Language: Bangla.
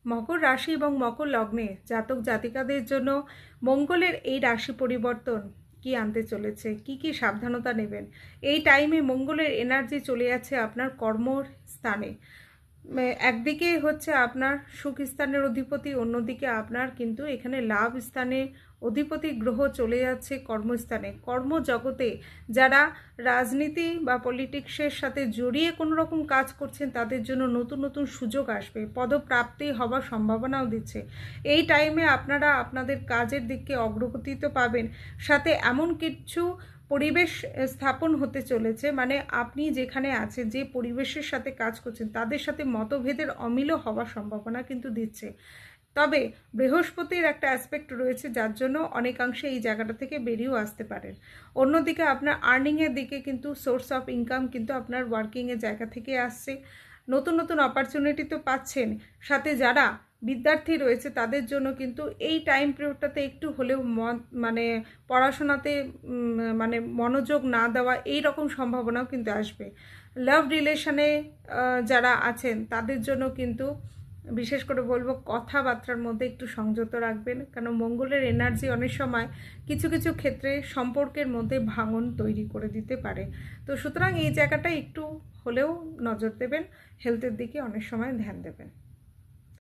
মকর রাশি এবং মকর লগ্নে জাতক জাতিকাদের জন্য মঙ্গলের এই রাশি পরিবর্তন কি আনতে চলেছে, কি কি সাবধানতা নেবেন। এই টাইমে মঙ্গলের এনার্জি চলে যাচ্ছে আপনার কর্মস্থানে। একদিকে হচ্ছে আপনার সুখ স্থানের অধিপতি, অন্যদিকে আপনার কিন্তু এখানে লাভ স্থানে অধিপতি গ্রহ চলে যাচ্ছে কর্মস্থানে। কর্মজগতে যারা রাজনীতি বা পলিটিক্সের সাথে জড়িয়ে কোনো রকম কাজ করছেন তাদের জন্য নতুন নতুন সুযোগ আসবে, পদপ্রাপ্তি হওয়ার সম্ভাবনাও দিচ্ছে। এই টাইমে আপনারা আপনাদের কাজের দিকে অগ্রগতি তো পাবেন, সাথে এমন কিছু পরিবেশ স্থাপন হতে চলেছে, মানে আপনি যেখানে আছেন, যে পরিবেশের সাথে কাজ করছেন তাদের সাথে মতভেদের অমিলও হওয়ার সম্ভাবনা কিন্তু দিচ্ছে। তবে বৃহস্পতির একটা অ্যাসপেক্ট রয়েছে যার জন্য অনেকাংশে এই জায়গাটা থেকে বেরিয়েও আসতে পারেন। অন্যদিকে আপনার আর্নিংয়ের দিকে কিন্তু সোর্স অফ ইনকাম কিন্তু আপনার ওয়ার্কিংয়ের জায়গা থেকে আসছে, নতুন নতুন অপরচুনিটি তো পাচ্ছেন। সাথে যারা বিদ্যার্থী রয়েছে তাদের জন্য কিন্তু এই টাইম পিরিয়ডটাতে একটু হলেও মানে পড়াশোনাতে মানে মনোযোগ না দেওয়া এই রকম সম্ভাবনাও কিন্তু আসবে। লাভ রিলেশনে যারা আছেন তাদের জন্য কিন্তু বিশেষ করে বলবো কথাবার্তার মধ্যে একটু সংযত রাখবেন, কারণ মঙ্গলের এনার্জি অনেক সময় কিছু কিছু ক্ষেত্রে সম্পর্কের মধ্যে ভাঙন তৈরি করে দিতে পারে। তো সুতরাং এই জায়গাটা একটু হলেও নজর দেবেন, হেলথের দিকে অনেক সময় ধ্যান দেবেন।